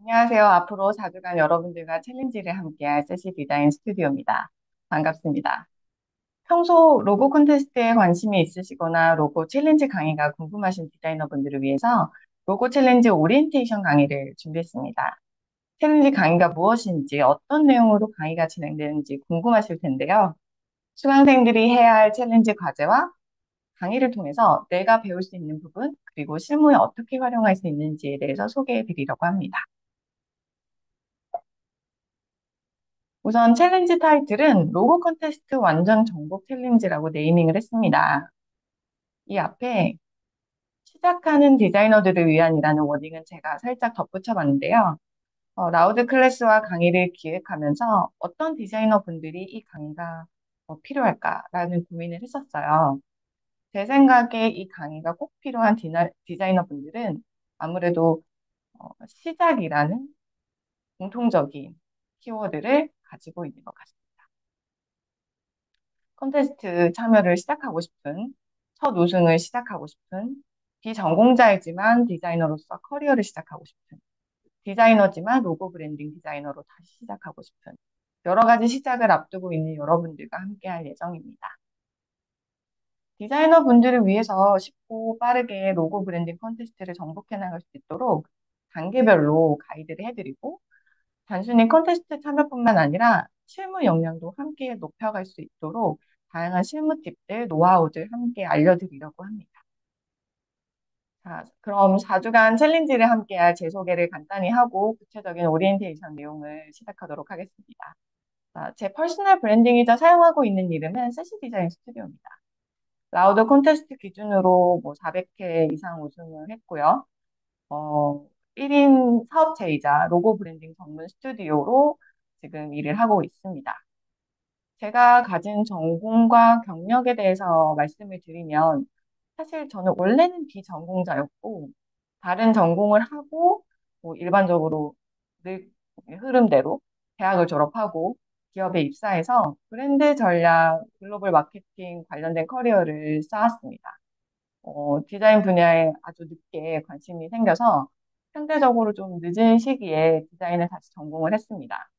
안녕하세요. 앞으로 4주간 여러분들과 챌린지를 함께할 세시 디자인 스튜디오입니다. 반갑습니다. 평소 로고 콘테스트에 관심이 있으시거나 로고 챌린지 강의가 궁금하신 디자이너분들을 위해서 로고 챌린지 오리엔테이션 강의를 준비했습니다. 챌린지 강의가 무엇인지 어떤 내용으로 강의가 진행되는지 궁금하실 텐데요. 수강생들이 해야 할 챌린지 과제와 강의를 통해서 내가 배울 수 있는 부분, 그리고 실무에 어떻게 활용할 수 있는지에 대해서 소개해 드리려고 합니다. 우선 챌린지 타이틀은 로고 컨테스트 완전 정복 챌린지라고 네이밍을 했습니다. 이 앞에 시작하는 디자이너들을 위한이라는 워딩은 제가 살짝 덧붙여 봤는데요. 라우드 클래스와 강의를 기획하면서 어떤 디자이너 분들이 이 강의가 필요할까라는 고민을 했었어요. 제 생각에 이 강의가 꼭 필요한 디자이너 분들은 아무래도 시작이라는 공통적인 키워드를 가지고 있는 것 같습니다. 콘테스트 참여를 시작하고 싶은, 첫 우승을 시작하고 싶은, 비전공자이지만 디자이너로서 커리어를 시작하고 싶은, 디자이너지만 로고 브랜딩 디자이너로 다시 시작하고 싶은, 여러 가지 시작을 앞두고 있는 여러분들과 함께할 예정입니다. 디자이너 분들을 위해서 쉽고 빠르게 로고 브랜딩 콘테스트를 정복해 나갈 수 있도록 단계별로 가이드를 해드리고, 단순히 컨테스트 참여뿐만 아니라 실무 역량도 함께 높여갈 수 있도록 다양한 실무 팁들, 노하우들 함께 알려드리려고 합니다. 자, 그럼 4주간 챌린지를 함께할 제 소개를 간단히 하고 구체적인 오리엔테이션 내용을 시작하도록 하겠습니다. 자, 제 퍼스널 브랜딩이자 사용하고 있는 이름은 세시 디자인 스튜디오입니다. 라우드 콘테스트 기준으로 뭐 400회 이상 우승을 했고요. 어, 1인 사업체이자 로고 브랜딩 전문 스튜디오로 지금 일을 하고 있습니다. 제가 가진 전공과 경력에 대해서 말씀을 드리면, 사실 저는 원래는 비전공자였고, 다른 전공을 하고, 뭐 일반적으로 늘 흐름대로 대학을 졸업하고 기업에 입사해서 브랜드 전략, 글로벌 마케팅 관련된 커리어를 쌓았습니다. 디자인 분야에 아주 늦게 관심이 생겨서 상대적으로 좀 늦은 시기에 디자인을 다시 전공을 했습니다.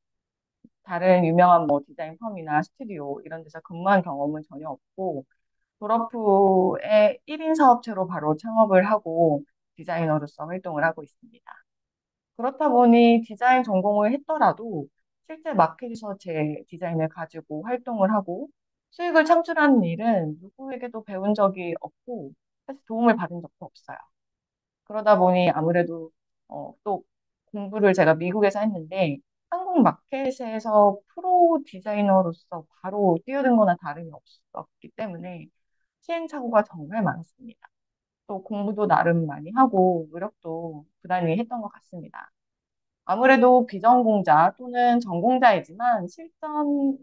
다른 유명한 뭐 디자인 펌이나 스튜디오 이런 데서 근무한 경험은 전혀 없고 졸업 후에 1인 사업체로 바로 창업을 하고 디자이너로서 활동을 하고 있습니다. 그렇다 보니 디자인 전공을 했더라도 실제 마켓에서 제 디자인을 가지고 활동을 하고 수익을 창출하는 일은 누구에게도 배운 적이 없고 사실 도움을 받은 적도 없어요. 그러다 보니 아무래도 또 공부를 제가 미국에서 했는데 한국 마켓에서 프로 디자이너로서 바로 뛰어든 거나 다름이 없었기 때문에 시행착오가 정말 많았습니다. 또 공부도 나름 많이 하고 노력도 부단히 했던 것 같습니다. 아무래도 비전공자 또는 전공자이지만 실전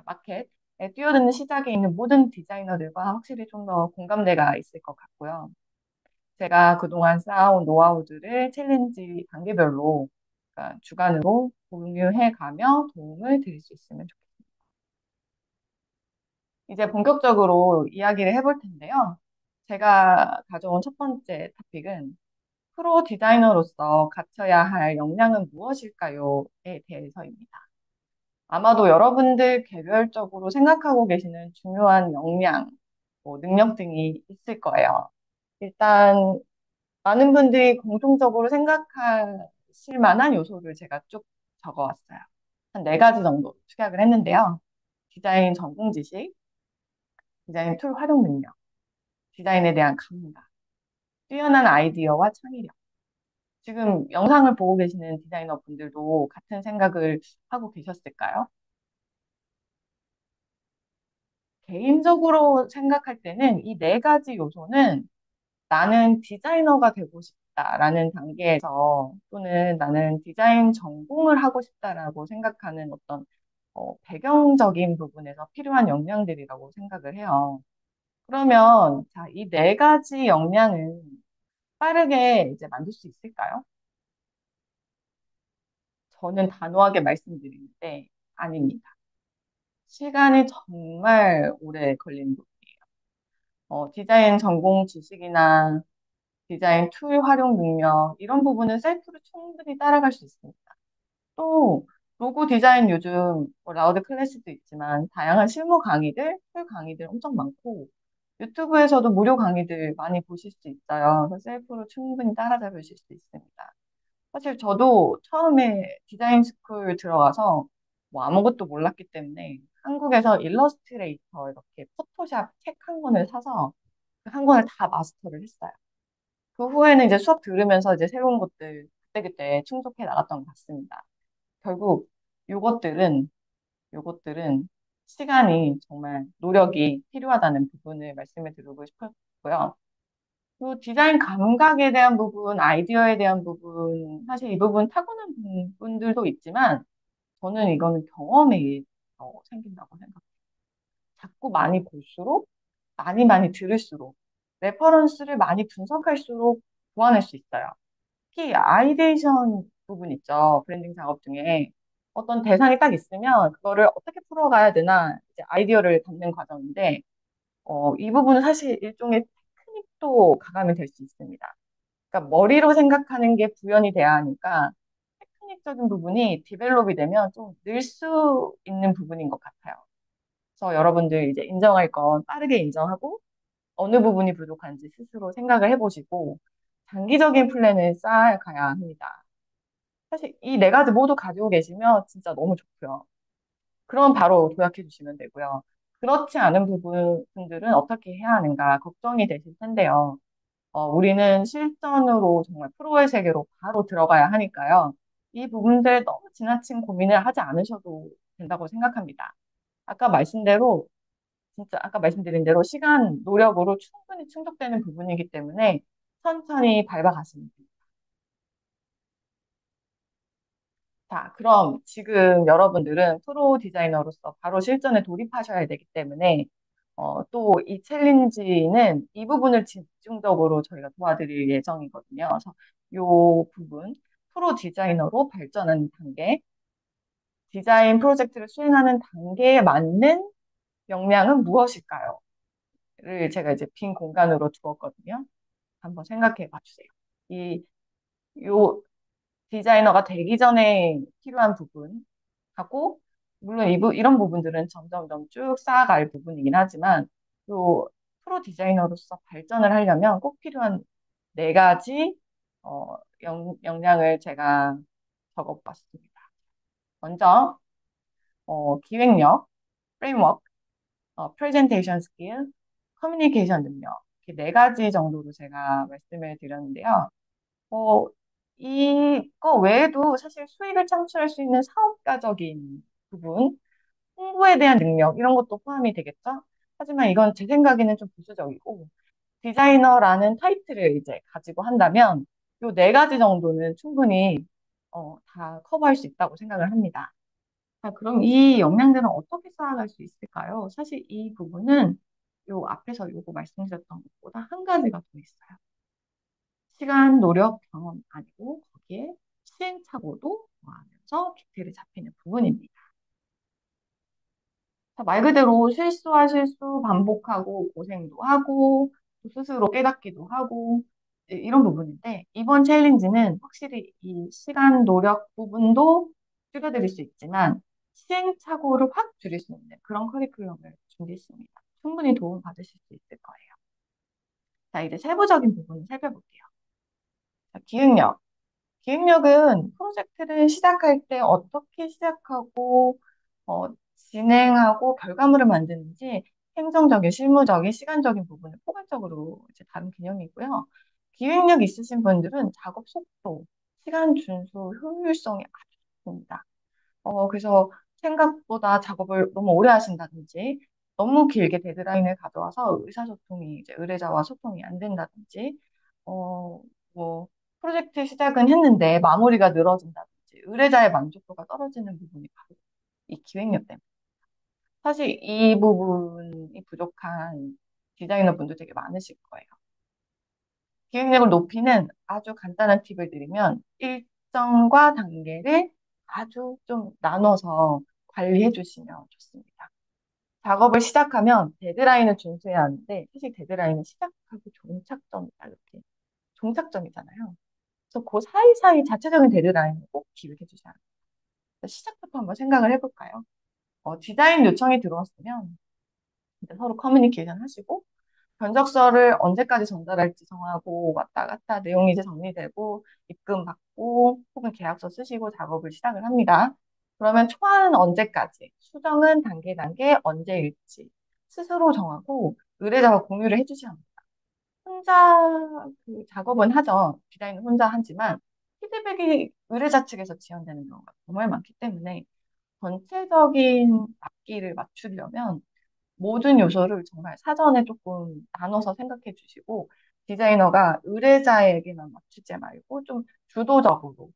마켓에 뛰어드는 시작에 있는 모든 디자이너들과 확실히 좀 더 공감대가 있을 것 같고요. 제가 그동안 쌓아온 노하우들을 챌린지 단계별로, 그러니까 주간으로 공유해 가며 도움을 드릴 수 있으면 좋겠습니다. 이제 본격적으로 이야기를 해볼 텐데요. 제가 가져온 첫 번째 토픽은 프로 디자이너로서 갖춰야 할 역량은 무엇일까요?에 대해서입니다. 아마도 여러분들 개별적으로 생각하고 계시는 중요한 역량, 뭐 능력 등이 있을 거예요. 일단 많은 분들이 공통적으로 생각하실 만한 요소를 제가 쭉 적어왔어요. 한 네 가지 정도 축약을 했는데요. 디자인 전공 지식, 디자인 툴 활용 능력, 디자인에 대한 감각, 뛰어난 아이디어와 창의력. 지금 영상을 보고 계시는 디자이너 분들도 같은 생각을 하고 계셨을까요? 개인적으로 생각할 때는 이 네 가지 요소는 나는 디자이너가 되고 싶다라는 단계에서 또는 나는 디자인 전공을 하고 싶다라고 생각하는 어떤 배경적인 부분에서 필요한 역량들이라고 생각을 해요. 그러면 자, 이 네 가지 역량은 빠르게 이제 만들 수 있을까요? 저는 단호하게 말씀드리는데 아닙니다. 시간이 정말 오래 걸리는 부분이에요. 디자인 전공 지식이나 디자인 툴 활용 능력, 이런 부분은 셀프로 충분히 따라갈 수 있습니다. 또, 로고 디자인 요즘 뭐 라우드 클래스도 있지만, 다양한 실무 강의들, 툴 강의들 엄청 많고, 유튜브에서도 무료 강의들 많이 보실 수 있어요. 그래서 셀프로 충분히 따라잡으실 수 있습니다. 사실 저도 처음에 디자인 스쿨 들어가서 뭐 아무것도 몰랐기 때문에 한국에서 일러스트레이터 이렇게 포토샵 책 한 권을 사서 그 한 권을 다 마스터를 했어요. 그 후에는 이제 수업 들으면서 이제 새로운 것들 그때그때 충족해 나갔던 것 같습니다. 결국 요것들은, 요것들은 시간이 정말 노력이 필요하다는 부분을 말씀을 드리고 싶었고요. 그 디자인 감각에 대한 부분, 아이디어에 대한 부분, 사실 이 부분 타고난 분들도 있지만, 저는 이거는 경험에 생긴다고 생각해요. 자꾸 많이 볼수록, 많이 들을수록, 레퍼런스를 많이 분석할수록 보완할 수 있어요. 특히 아이데이션 부분 있죠. 브랜딩 작업 중에. 어떤 대상이 딱 있으면, 그거를 어떻게 풀어가야 되나, 이제 아이디어를 담는 과정인데, 이 부분은 사실 일종의 테크닉도 가감이 될 수 있습니다. 그러니까 머리로 생각하는 게 구현이 돼야 하니까 테크닉적인 부분이 디벨롭이 되면 좀 늘 수 있는 부분인 것 같아요. 그래서 여러분들 이제 인정할 건 빠르게 인정하고 어느 부분이 부족한지 스스로 생각을 해보시고 장기적인 플랜을 쌓아가야 합니다. 사실 이 네 가지 모두 가지고 계시면 진짜 너무 좋고요. 그럼 바로 도약해 주시면 되고요. 그렇지 않은 부분들은 어떻게 해야 하는가 걱정이 되실 텐데요. 우리는 실전으로 정말 프로의 세계로 바로 들어가야 하니까요. 이 부분들 너무 지나친 고민을 하지 않으셔도 된다고 생각합니다. 아까 말씀대로, 진짜 아까 말씀드린 대로 시간, 노력으로 충분히 충족되는 부분이기 때문에 천천히 밟아가시면 됩니다. 자, 그럼 지금 여러분들은 프로 디자이너로서 바로 실전에 돌입하셔야 되기 때문에 또 이 챌린지는 이 부분을 집중적으로 저희가 도와드릴 예정이거든요. 그래서 이 부분, 프로 디자이너로 발전하는 단계, 디자인 프로젝트를 수행하는 단계에 맞는 역량은 무엇일까요? 를 제가 이제 빈 공간으로 두었거든요. 한번 생각해 봐 주세요. 요 디자이너가 되기 전에 필요한 부분하고, 물론 이런 부분들은 점점점 쭉 쌓아갈 부분이긴 하지만, 요 프로 디자이너로서 발전을 하려면 꼭 필요한 네 가지, 역량을 제가 적어봤습니다. 먼저, 기획력, 프레임워크, 프레젠테이션 스킬, 커뮤니케이션 능력. 이렇게 네 가지 정도로 제가 말씀을 드렸는데요. 어, 이거 외에도 사실 수익을 창출할 수 있는 사업가적인 부분, 홍보에 대한 능력, 이런 것도 포함이 되겠죠? 하지만 이건 제 생각에는 좀 부수적이고, 디자이너라는 타이틀을 이제 가지고 한다면, 요 네 가지 정도는 충분히, 다 커버할 수 있다고 생각을 합니다. 자, 그럼 이 역량들은 어떻게 쌓아갈 수 있을까요? 사실 이 부분은 요 앞에서 요거 말씀드렸던 것보다 한 가지가 더 있어요. 시간, 노력, 경험 아니고 거기에 시행착오도 더하면서 디테일이 잡히는 부분입니다. 자, 말 그대로 실수와 실수 반복하고 고생도 하고 또 스스로 깨닫기도 하고 이런 부분인데 이번 챌린지는 확실히 이 시간, 노력 부분도 줄여드릴 수 있지만 시행착오를 확 줄일 수 있는 그런 커리큘럼을 준비했습니다. 충분히 도움 받으실 수 있을 거예요. 자, 이제 세부적인 부분을 살펴볼게요. 자, 기획력. 기획력은 프로젝트를 시작할 때 어떻게 시작하고, 진행하고 결과물을 만드는지 행정적인, 실무적인, 시간적인 부분을 포괄적으로 이제 다룬 개념이고요. 기획력 있으신 분들은 작업 속도, 시간 준수, 효율성이 아주 좋습니다. 그래서 생각보다 작업을 너무 오래 하신다든지, 너무 길게 데드라인을 가져와서 의사소통이, 이제 의뢰자와 소통이 안 된다든지, 어, 뭐, 프로젝트 시작은 했는데 마무리가 늘어진다든지, 의뢰자의 만족도가 떨어지는 부분이 바로 이 기획력 때문에. 사실 이 부분이 부족한 디자이너분들 되게 많으실 거예요. 기획력을 높이는 아주 간단한 팁을 드리면, 일정과 단계를 아주 좀 나눠서 관리해 주시면 좋습니다. 작업을 시작하면 데드라인을 준수해야 하는데, 사실 데드라인은 시작하고 종착점이다, 이렇게. 종착점이잖아요. 그래서 그 사이사이 자체적인 데드라인을 꼭 기획해 주셔야 합니다. 시작부터 한번 생각을 해볼까요? 디자인 요청이 들어왔으면 이제 서로 커뮤니케이션 하시고 견적서를 언제까지 전달할지 정하고 왔다 갔다 내용이 이제 정리되고 입금 받고 혹은 계약서 쓰시고 작업을 시작을 합니다. 그러면 초안은 언제까지, 수정은 단계 언제일지 스스로 정하고 의뢰자와 공유를 해주셔야 합니다. 혼자 그 작업은 하죠. 디자인은 혼자 하지만 피드백이 의뢰자 측에서 지원되는 경우가 정말 많기 때문에 전체적인 앞길을 맞추려면 모든 요소를 정말 사전에 조금 나눠서 생각해 주시고 디자이너가 의뢰자에게만 맞추지 말고 좀 주도적으로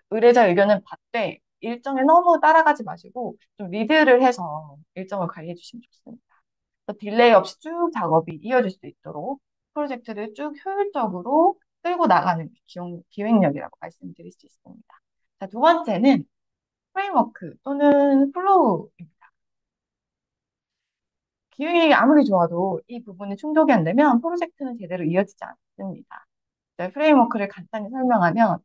의뢰자 의견을 받되 일정에 너무 따라가지 마시고 좀 리드를 해서 일정을 관리해 주시면 좋습니다. 그래서 딜레이 없이 쭉 작업이 이어질 수 있도록 프로젝트를 쭉 효율적으로 끌고 나가는 기획력이라고 말씀드릴 수 있습니다. 자, 두 번째는 프레임워크 또는 플로우입니다. 기획력이 아무리 좋아도 이 부분이 충족이 안 되면 프로젝트는 제대로 이어지지 않습니다. 네, 프레임워크를 간단히 설명하면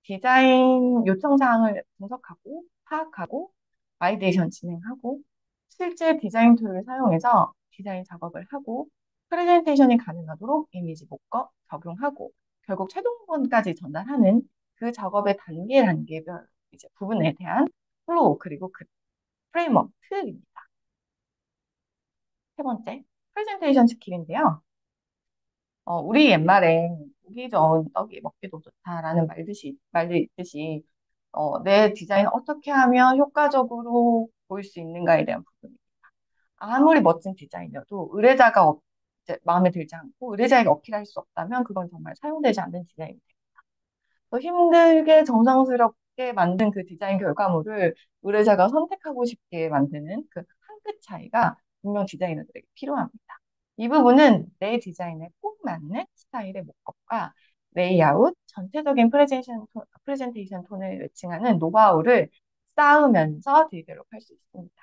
디자인 요청 사항을 분석하고 파악하고 바이데이션 진행하고 실제 디자인 툴을 사용해서 디자인 작업을 하고 프레젠테이션이 가능하도록 이미지 목록 적용하고 결국 최종본까지 전달하는 그 작업의 단계별 이제 부분에 대한 플로우 그리고 그 프레임워크 틀입니다. 세 번째, 프레젠테이션 스킬인데요. 우리 옛말에 보기 좋은 떡이 먹기도 좋다라는 말도 있듯이, 내 디자인 어떻게 하면 효과적으로 보일 수 있는가에 대한 부분입니다. 아무리 멋진 디자인이어도 이제 마음에 들지 않고 의뢰자에게 어필할 수 없다면 그건 정말 사용되지 않는 디자인입니다. 더 힘들게 정성스럽게 만든 그 디자인 결과물을 의뢰자가 선택하고 싶게 만드는 그 한 끗 차이가 분명 디자이너들에게 필요합니다. 이 부분은 내 디자인에 꼭 맞는 스타일의 목법과 레이아웃, 전체적인 프레젠테이션 톤을 매칭하는 노하우를 쌓으면서 디벨롭할 수 있습니다.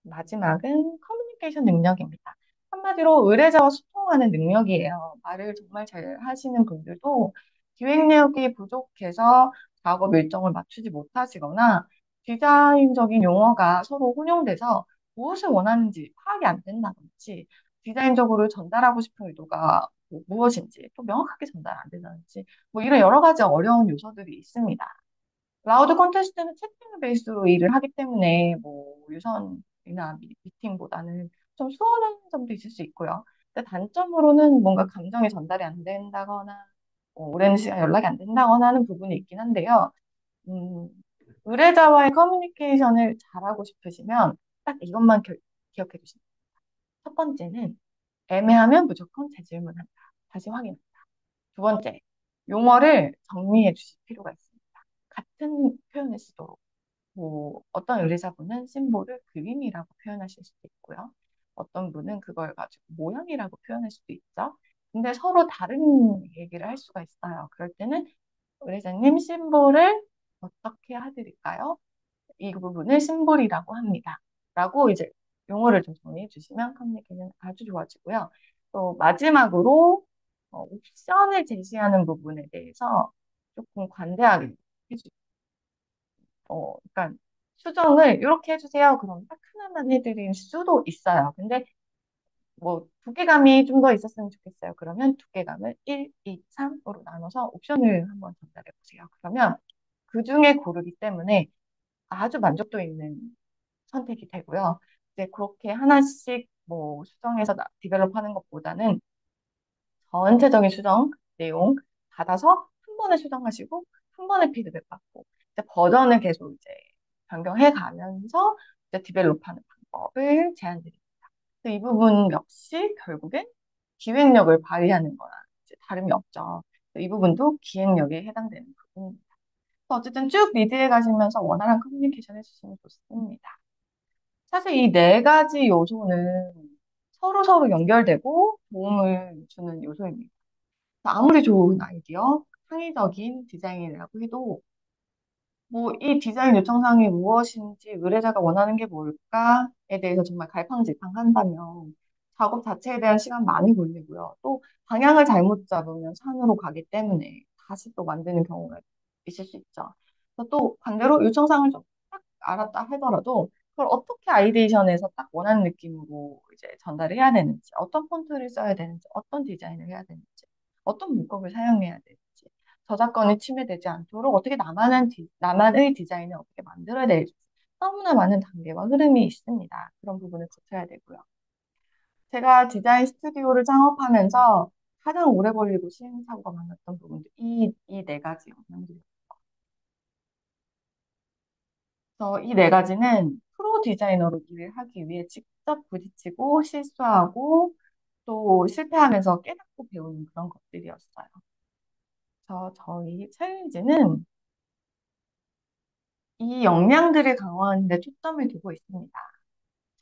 마지막은 커뮤니케이션 능력입니다. 한마디로 의뢰자와 소통하는 능력이에요. 말을 정말 잘 하시는 분들도 기획력이 부족해서 작업 일정을 맞추지 못하시거나 디자인적인 용어가 서로 혼용돼서 무엇을 원하는지 파악이 안 된다든지 디자인적으로 전달하고 싶은 의도가 무엇인지 또 명확하게 전달 안 된다든지 뭐 이런 여러 가지 어려운 요소들이 있습니다. 라우드 콘테스트는 채팅 베이스로 일을 하기 때문에 뭐 유선이나 미팅보다는 좀 수월한 점도 있을 수 있고요. 근데 단점으로는 뭔가 감정이 전달이 안 된다거나 오랜 시간 연락이 안 된다거나 하는 부분이 있긴 한데요. 음, 의뢰자와의 커뮤니케이션을 잘하고 싶으시면 딱 이것만 기억해 주시면 돼요. 첫 번째는 애매하면 무조건 재질문한다. 다시 확인한다. 두 번째, 용어를 정리해 주실 필요가 있습니다. 같은 표현을 쓰도록. 뭐 어떤 의뢰자분은 심볼을 그림이라고 표현하실 수도 있고요. 어떤 분은 그걸 가지고 모양이라고 표현할 수도 있죠. 근데 서로 다른 얘기를 할 수가 있어요. 그럴 때는 의뢰자님 심볼을 어떻게 해드릴까요? 이 부분을 심볼이라고 합니다. 라고 이제 용어를 좀 정리해 주시면 커뮤니케이션 아주 좋아지고요. 또 마지막으로 옵션을 제시하는 부분에 대해서 조금 관대하게 해주세요. 그러니까 수정을 이렇게 해주세요. 그럼 딱 하나만 해드릴 수도 있어요. 근데 뭐 두께감이 좀 더 있었으면 좋겠어요. 그러면 두께감을 1, 2, 3으로 나눠서 옵션을 한번 전달해 보세요. 그러면 그 중에 고르기 때문에 아주 만족도 있는 선택이 되고요. 이제 그렇게 하나씩 뭐 수정해서 디벨롭하는 것보다는 전체적인 수정 내용 받아서 한 번에 수정하시고 한 번에 피드백 받고 이제 버전을 계속 이제 변경해 가면서 이제 디벨롭하는 방법을 제안드립니다. 이 부분 역시 결국엔 기획력을 발휘하는 거랑 이제 다름이 없죠. 이 부분도 기획력에 해당되는 부분입니다. 어쨌든 쭉 리드해 가시면서 원활한 커뮤니케이션 해주시면 좋습니다. 사실 이 네 가지 요소는 서로 연결되고 도움을 주는 요소입니다. 아무리 좋은 아이디어, 창의적인 디자인이라고 해도 뭐 이 디자인 요청사항이 무엇인지 의뢰자가 원하는 게 뭘까에 대해서 정말 갈팡질팡한다면 작업 자체에 대한 시간 많이 걸리고요. 또 방향을 잘못 잡으면 산으로 가기 때문에 다시 또 만드는 경우가 있을 수 있죠. 그래서 또 반대로 요청사항을 좀 딱 알았다 하더라도 그걸 어떻게 아이데이션에서 딱 원하는 느낌으로 이제 전달을 해야 되는지, 어떤 폰트를 써야 되는지, 어떤 디자인을 해야 되는지, 어떤 문법을 사용해야 되는지, 저작권이 침해되지 않도록 어떻게 나만의 디자인을 어떻게 만들어야 될지 너무나 많은 단계와 흐름이 있습니다. 그런 부분을 거쳐야 되고요. 제가 디자인 스튜디오를 창업하면서 가장 오래 걸리고 시행착오가 많았던 부분도 이 네 가지 영역들이에요. 그래서 이 네 가지는 프로 디자이너로 일을 하기 위해 직접 부딪히고 실수하고 또 실패하면서 깨닫고 배우는 그런 것들이었어요. 그래서 저희 챌린지는 이 역량들을 강화하는 데 초점을 두고 있습니다.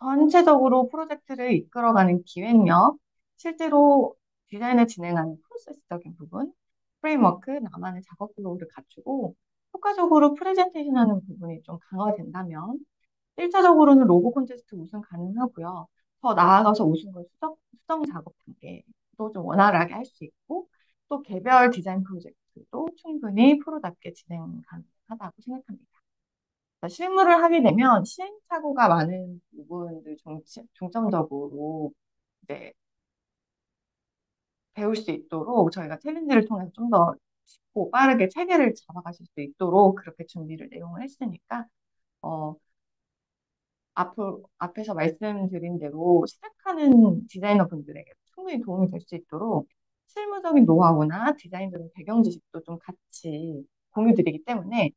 전체적으로 프로젝트를 이끌어가는 기획력, 실제로 디자인을 진행하는 프로세스적인 부분, 프레임워크, 나만의 작업 플로우를 갖추고 효과적으로 프레젠테이션 하는 부분이 좀 강화된다면 1차적으로는 로고 콘테스트 우승 가능하고요. 더 나아가서 우승을 수정 작업 단계도 좀 원활하게 할 수 있고 또 개별 디자인 프로젝트도 충분히 프로답게 진행 가능하다고 생각합니다. 실무를 하게 되면 시행착오가 많은 부분들 중점적으로 이제 배울 수 있도록 저희가 챌린지를 통해서 좀 더 쉽고 빠르게 체계를 잡아가실 수 있도록 그렇게 준비를 내용을 했으니까 어, 앞에서 말씀드린 대로 시작하는 디자이너분들에게 충분히 도움이 될 수 있도록 실무적인 노하우나 디자인적인 배경 지식도 좀 같이 공유드리기 때문에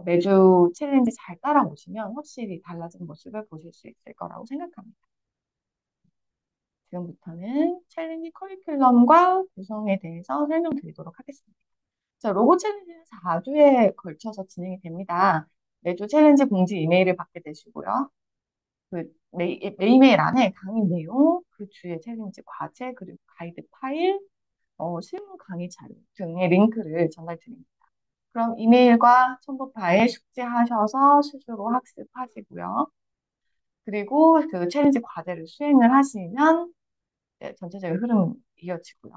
매주 챌린지 잘 따라오시면 확실히 달라진 모습을 보실 수 있을 거라고 생각합니다. 지금부터는 챌린지 커리큘럼과 구성에 대해서 설명드리도록 하겠습니다. 자, 로고 챌린지는 4주에 걸쳐서 진행이 됩니다. 매주 챌린지 공지 이메일을 받게 되시고요. 메이메일 안에 강의 내용, 그 주의 챌린지 과제, 그리고 가이드 파일, 실무 강의 자료 등의 링크를 전달드립니다. 그럼 이메일과 첨부 파일 숙지하셔서 스스로 학습하시고요. 그리고 그 챌린지 과제를 수행을 하시면 네, 전체적인 흐름은 이어지고요.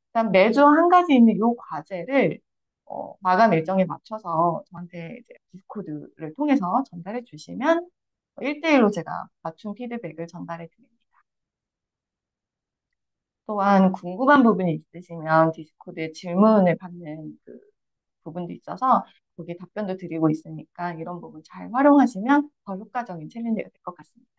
일단 매주 한 가지 있는 이 과제를 마감 일정에 맞춰서 저한테 이제 디스코드를 통해서 전달해 주시면 1대1로 제가 맞춤 피드백을 전달해 드립니다. 또한 궁금한 부분이 있으시면 디스코드에 질문을 받는 그 부분도 있어서 거기에 답변도 드리고 있으니까 이런 부분 잘 활용하시면 더 효과적인 챌린지가 될 것 같습니다.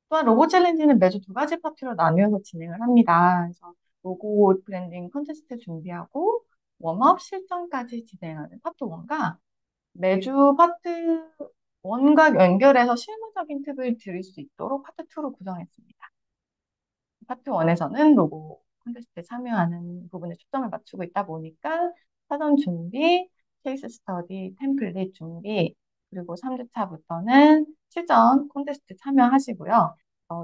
또한 로고 챌린지는 매주 두 가지 파트로 나누어서 진행을 합니다. 그래서 로고 브랜딩 콘테스트 준비하고 웜업 실전까지 진행하는 파트 1과 매주 파트 1과 연결해서 실무적인 팁을 드릴 수 있도록 파트 2로 구성했습니다. 파트 1에서는 로고 콘테스트에 참여하는 부분에 초점을 맞추고 있다 보니까 사전 준비, 케이스 스터디, 템플릿 준비, 그리고 3주차부터는 실전 콘테스트 참여하시고요.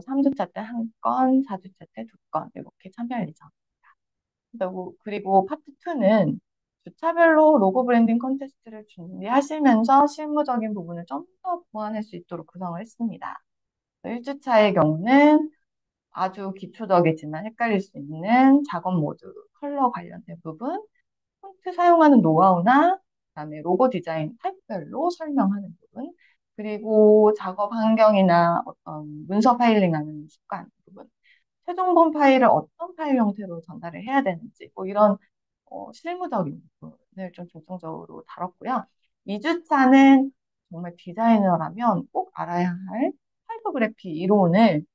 3주차 때 한 건, 4주차 때 두 건, 이렇게 참여할 예정입니다. 그리고 파트 2는 주차별로 로고 브랜딩 콘테스트를 준비하시면서 실무적인 부분을 좀 더 보완할 수 있도록 구성을 했습니다. 1주차의 경우는 아주 기초적이지만 헷갈릴 수 있는 작업 모드, 컬러 관련된 부분, 폰트 사용하는 노하우나 그다음에 로고 디자인 타입별로 설명하는 부분, 그리고 작업 환경이나 어떤 문서 파일링하는 습관 부분, 최종본 파일을 어떤 파일 형태로 전달을 해야 되는지, 뭐 이런 실무적인 부분을 좀 중점적으로 다뤘고요. 2주차는 정말 디자이너라면 꼭 알아야 할 타이포그래피 이론을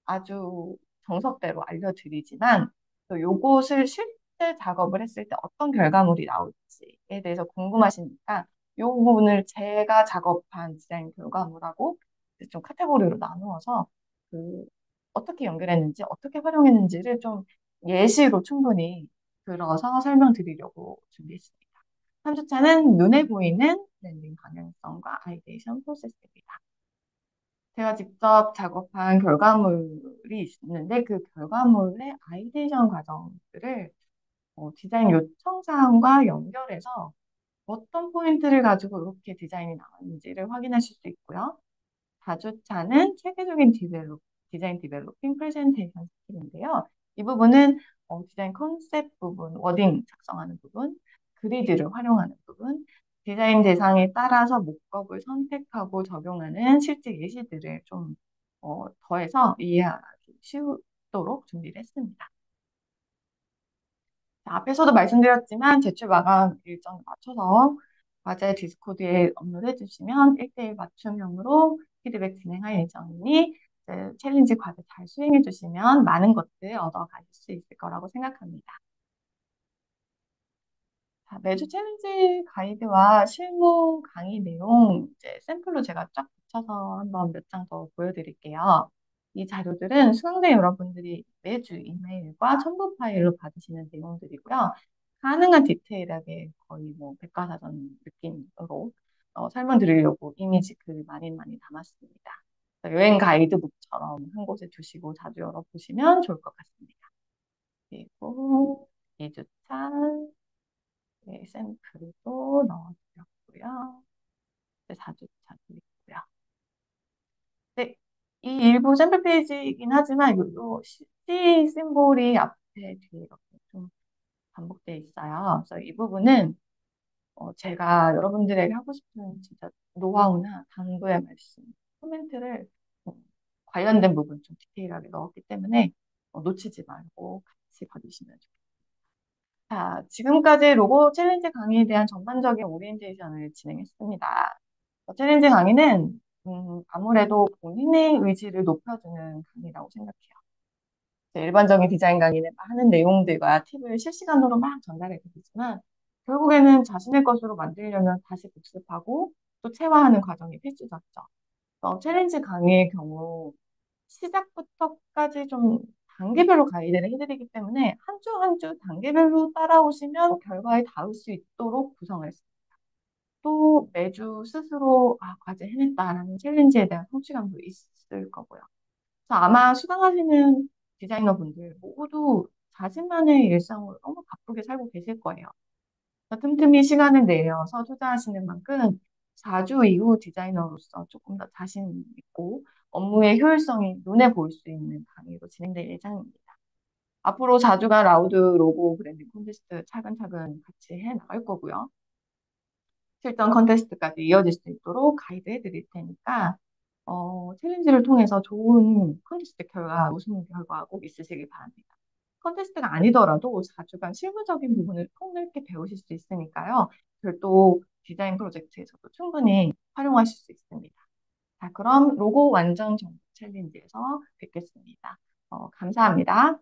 아주 정석대로 알려드리지만 또 요것을 실제 작업을 했을 때 어떤 결과물이 나올지에 대해서 궁금하시니까 이 부분을 제가 작업한 디자인 결과물하고 이제 좀 카테고리로 나누어서 그 어떻게 연결했는지 어떻게 활용했는지를 좀 예시로 충분히 들어서 설명드리려고 준비했습니다. 3주차는 눈에 보이는 랜딩 방향성과 아이데이션 프로세스입니다. 제가 직접 작업한 결과물이 있는데 그 결과물의 아이데이션 과정들을 디자인 요청 사항과 연결해서 어떤 포인트를 가지고 이렇게 디자인이 나왔는지를 확인하실 수 있고요. 4주차는 체계적인 디벨롭, 디자인 디벨로핑 프레젠테이션 스킬인데요. 이 부분은 디자인 컨셉 부분, 워딩 작성하는 부분, 그리드를 활용하는 부분, 디자인 대상에 따라서 목적을 선택하고 적용하는 실제 예시들을 좀 더해서 이해하기 쉽도록 준비를 했습니다. 자, 앞에서도 말씀드렸지만 제출 마감 일정에 맞춰서 과제 디스코드에 업로드해 주시면 1대1 맞춤형으로 피드백 진행할 예정이니 챌린지 과제 잘 수행해 주시면 많은 것들 얻어 가실 수 있을 거라고 생각합니다. 자, 매주 챌린지 가이드와 실무 강의 내용 이제 샘플로 제가 쫙 붙여서 한번 몇 장 더 보여드릴게요. 이 자료들은 수강생 여러분들이 매주 이메일과 첨부 파일로 받으시는 내용들이고요. 가능한 디테일하게 거의 뭐 백과사전 느낌으로 설명드리려고 이미지 글 많이 담았습니다. 여행 가이드북처럼 한 곳에 두시고 자주 열어보시면 좋을 것 같습니다. 그리고 2주차 네, 샘플도 넣어드렸고요. 네, 4주차도 있고요. 네, 이 일부 샘플 페이지이긴 하지만 요 C 심볼이 앞에 뒤에 이렇게 좀 반복되어 있어요. 그래서 이 부분은 제가 여러분들에게 하고 싶은 진짜 노하우나 당부의 말씀, 코멘트를 어, 관련된 부분 좀 디테일하게 넣었기 때문에 놓치지 말고 같이 봐주시면 좋겠습니다. 자, 지금까지 로고 챌린지 강의에 대한 전반적인 오리엔테이션을 진행했습니다. 챌린지 강의는 아무래도 본인의 의지를 높여주는 강의라고 생각해요. 일반적인 디자인 강의는 하는 내용들과 팁을 실시간으로 막 전달해 드리지만 결국에는 자신의 것으로 만들려면 다시 복습하고 또 체화하는 과정이 필수적이죠. 챌린지 강의의 경우 시작부터까지 좀 단계별로 가이드를 해드리기 때문에 한 주 한 주 단계별로 따라오시면 결과에 닿을 수 있도록 구성을 했습니다. 또 매주 스스로 과제 해냈다라는 챌린지에 대한 성취감도 있을 거고요. 그래서 아마 수강하시는 디자이너분들 모두 자신만의 일상을 너무 바쁘게 살고 계실 거예요. 틈틈이 시간을 내어서 투자하시는 만큼 4주 이후 디자이너로서 조금 더 자신 있고 업무의 효율성이 눈에 보일 수 있는 강의로 진행될 예정입니다. 앞으로 4주간 라우드 로고 브랜딩 콘테스트 차근차근 같이 해 나갈 거고요. 실전 컨테스트까지 이어질 수 있도록 가이드 해드릴 테니까 챌린지를 통해서 좋은 컨테스트 결과, 우승 결과 꼭 있으시길 바랍니다. 컨테스트가 아니더라도 4주간 실무적인 부분을 폭넓게 배우실 수 있으니까요. 별도 디자인 프로젝트에서도 충분히 활용하실 수 있습니다. 자, 그럼 로고 완성 정보 챌린지에서 뵙겠습니다. 감사합니다.